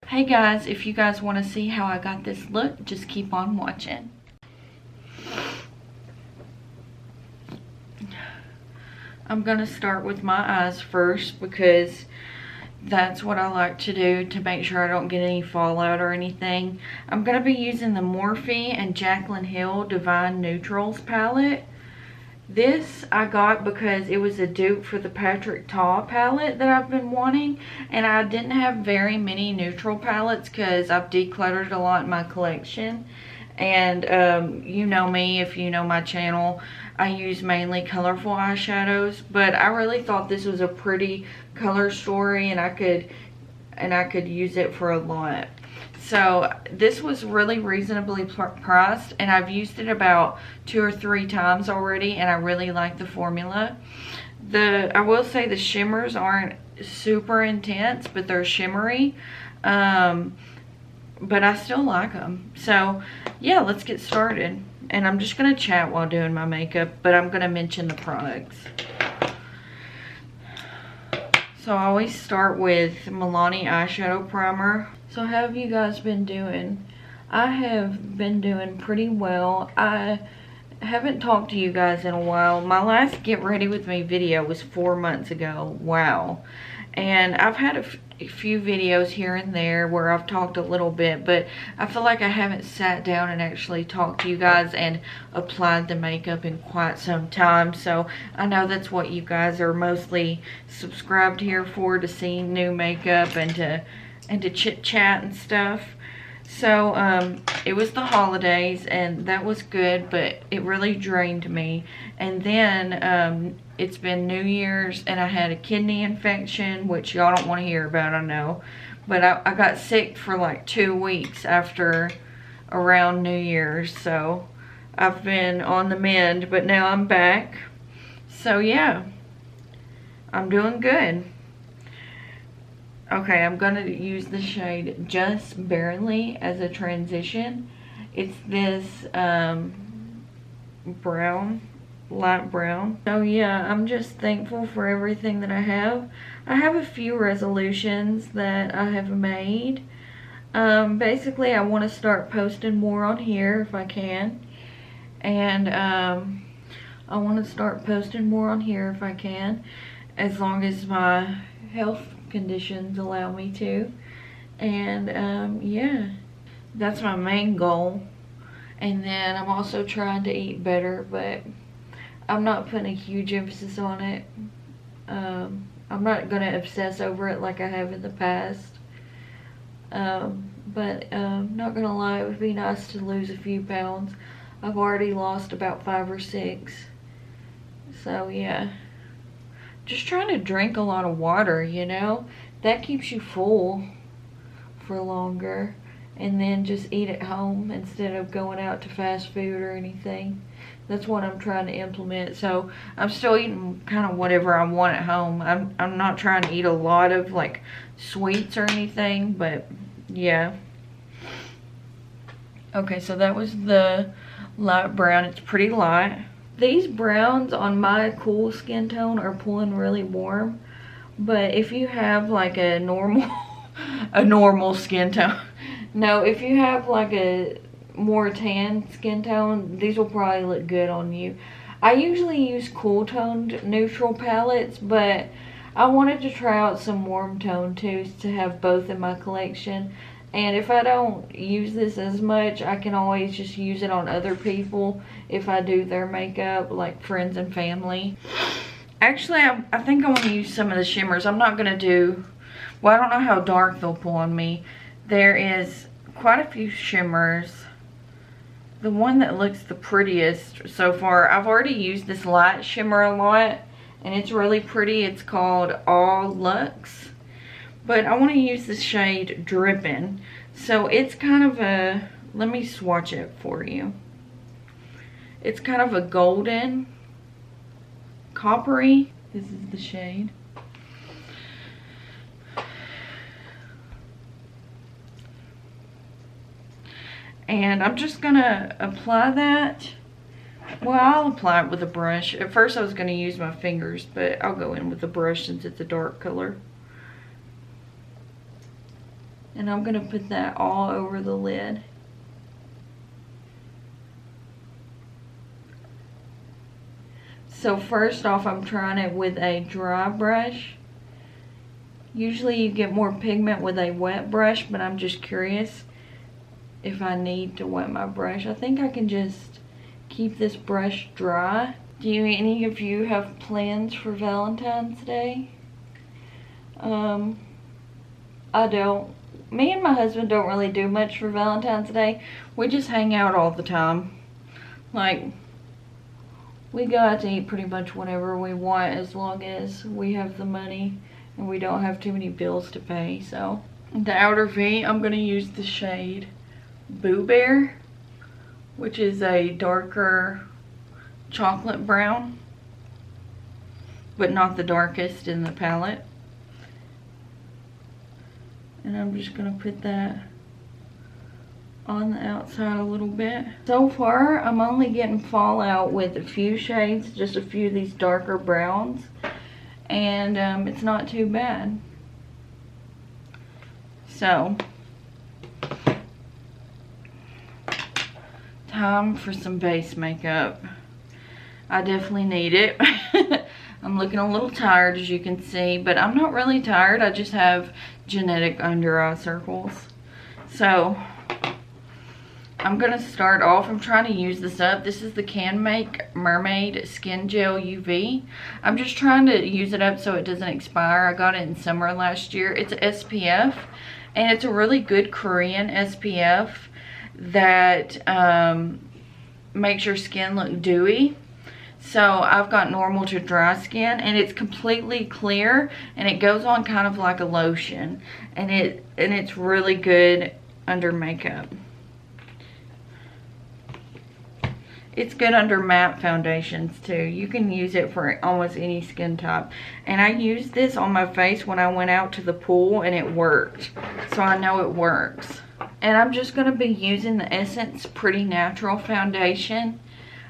Hey guys, if you guys want to see how I got this look, just keep on watching. I'm going to start with my eyes first because that's what I like to do to make sure I don't get any fallout or anything. I'm going to be using the Morphe and Jaclyn Hill Divine Neutrals palette. This I got because it was a dupe for the Patrick Ta palette that I've been wanting, and I didn't have very many neutral palettes because I've decluttered a lot in my collection. And you know me, if you know my channel, I use mainly colorful eyeshadows, but I really thought this was a pretty color story and I could use it for a lot. So this was really reasonably priced, and I've used it about 2 or 3 times already, and I really like the formula. I will say the shimmers aren't super intense, but they're shimmery. But I still like them. So yeah, let's get started. And I'm just going to chat while doing my makeup, but I'm going to mention the products. So I always start with Milani eyeshadow primer. So how have you guys been doing? I have been doing pretty well. I haven't talked to you guys in a while. My last Get Ready With Me video was 4 months ago. Wow. And I've had a few videos here and there where I've talked a little bit, but I feel like I haven't sat down and actually talked to you guys and applied the makeup in quite some time. So I know that's what you guys are mostly subscribed here for, to see new makeup and to chit chat and stuff. So it was the holidays and that was good, but it really drained me. And then it's been New Year's and I had a kidney infection, which y'all don't want to hear about, I know. But I got sick for like 2 weeks after around New Year's. So I've been on the mend, but now I'm back. So yeah, I'm doing good. Okay, I'm going to use the shade Just Barely as a transition. It's this brown, light brown. So yeah, I'm just thankful for everything that I have. I have a few resolutions that I have made. Basically, I want to start posting more on here if I can. And I want to start posting more on here if I can, as long as my health conditions allow me to. And yeah, that's my main goal. And then I'm also trying to eat better, but I'm not putting a huge emphasis on it. I'm not going to obsess over it like I have in the past. But not going to lie, it would be nice to lose a few pounds. I've already lost about 5 or 6. So yeah. Just trying to drink a lot of water, you know, that keeps you full for longer. And then just eat at home instead of going out to fast food or anything. That's what I'm trying to implement. So I'm still eating kind of whatever I want at home. I'm not trying to eat a lot of like sweets or anything, but yeah. Okay, so that was the light brown. It's pretty light. These browns on my cool skin tone are pulling really warm, but if you have like a normal skin tone, no, if you have like a more tan skin tone, these will probably look good on you. I usually use cool toned neutral palettes, but I wanted to try out some warm tone too, to have both in my collection. And if I don't use this as much, I can always just use it on other people if I do their makeup, like friends and family. Actually, I think I want to use some of the shimmers. I'm not going to do, well, I don't know how dark they'll pull on me. There is quite a few shimmers. The one that looks the prettiest so far, I've already used this light shimmer a lot, and it's really pretty. It's called All Luxe. But I want to use the shade Drippin'. So it's kind of a, let me swatch it for you. It's kind of a golden, coppery. This is the shade. And I'm just going to apply that. Well, I'll apply it with a brush. At first I was going to use my fingers, but I'll go in with a brush since it's a dark color. And I'm gonna put that all over the lid. So first off, I'm trying it with a dry brush. Usually you get more pigment with a wet brush, but I'm just curious if I need to wet my brush. I think I can just keep this brush dry. Do any of you have plans for Valentine's Day? I don't. Me and my husband don't really do much for Valentine's Day. We just hang out all the time. Like, we go out to eat pretty much whenever we want, as long as we have the money and we don't have too many bills to pay. So the outer V, I'm going to use the shade Boo Bear, which is a darker chocolate brown, but not the darkest in the palette. And I'm just going to put that on the outside a little bit. So far, I'm only getting fallout with a few shades, just a few of these darker browns. And it's not too bad. So, time for some base makeup. I definitely need it. I'm looking a little tired, as you can see, but I'm not really tired. I just have genetic under eye circles. So I'm gonna start off. I'm trying to use this up. This is the Can Make Mermaid Skin Gel UV. I'm just trying to use it up so it doesn't expire. I got it in summer last year. It's a SPF, and it's a really good Korean SPF that makes your skin look dewy. So I've got normal to dry skin, and it's completely clear, and it goes on kind of like a lotion, and it's really good under makeup. It's good under matte foundations too. You can use it for almost any skin type. And I used this on my face when I went out to the pool, and it worked. So I know it works. And I'm just going to be using the Essence Pretty Natural foundation.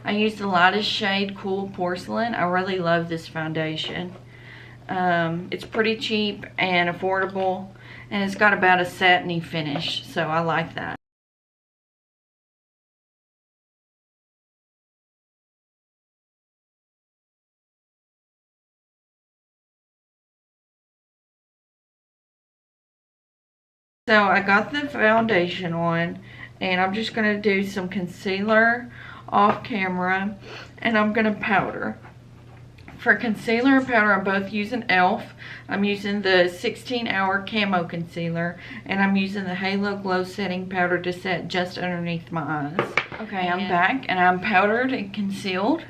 I used the lightest shade, Cool Porcelain. I really love this foundation. It's pretty cheap and affordable, and it's got about a satiny finish, so I like that. So I got the foundation on, and I'm just going to do some concealer off camera, and I'm going to powder. For concealer and powder, I'm both using e.l.f. I'm using the 16-hour camo concealer, and I'm using the Halo Glow setting powder to set just underneath my eyes. Okay, I'm back, and I'm powdered and concealed.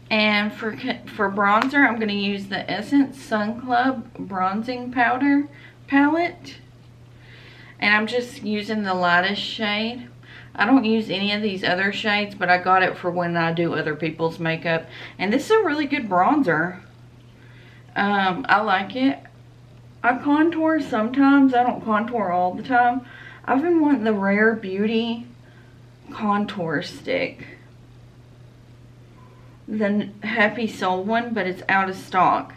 And for bronzer, I'm going to use the Essence Sun Club Bronzing Powder palette. And I'm just using the lightest shade. I don't use any of these other shades, but I got it for when I do other people's makeup. And this is a really good bronzer. I like it. I contour sometimes. I don't contour all the time. I've been wanting the Rare Beauty contour stick. The Happy Soul one, but it's out of stock.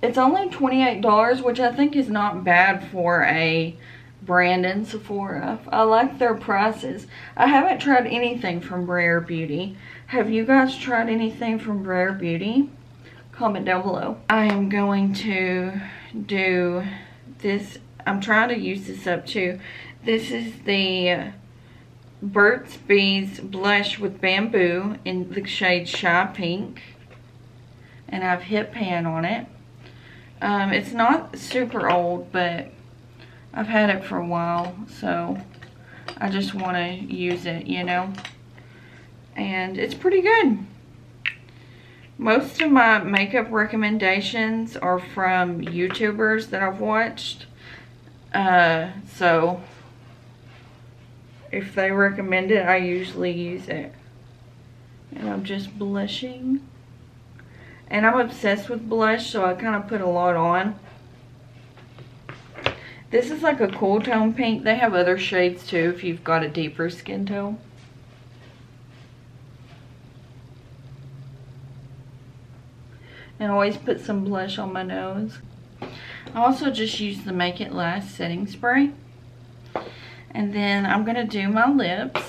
It's only $28, which I think is not bad for a brand in Sephora. I like their prices. I haven't tried anything from Rare Beauty. Have you guys tried anything from Rare Beauty? Comment down below. I am going to do this. I'm trying to use this up too. This is the Burt's Bees Blush with Bamboo in the shade Shy Pink. And I have Hip Pan on it. It's not super old, but I've had it for a while, so I just want to use it, you know. And it's pretty good. Most of my makeup recommendations are from YouTubers that I've watched. So if they recommend it, I usually use it. And I'm just blushing. And I'm obsessed with blush, so I kind of put a lot on. This is like a cool tone pink. They have other shades too if you've got a deeper skin tone. And always put some blush on my nose. I also just used the Make It Last setting spray. And then I'm going to do my lips.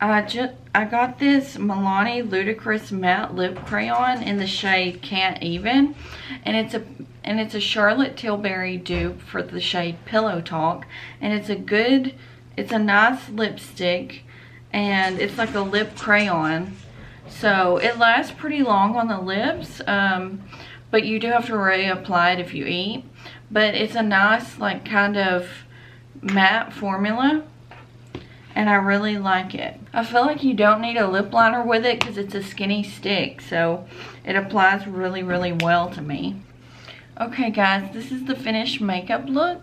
I got this Milani Ludicrous Matte Lip Crayon in the shade Can't Even. And it's a Charlotte Tilbury dupe for the shade Pillow Talk. And it's a nice lipstick. And it's like a lip crayon. So it lasts pretty long on the lips. But you do have to reapply it if you eat. But it's a nice, like, kind of matte formula. And I really like it. I feel like you don't need a lip liner with it because it's a skinny stick. So it applies really, really well to me. Okay guys, this is the finished makeup look.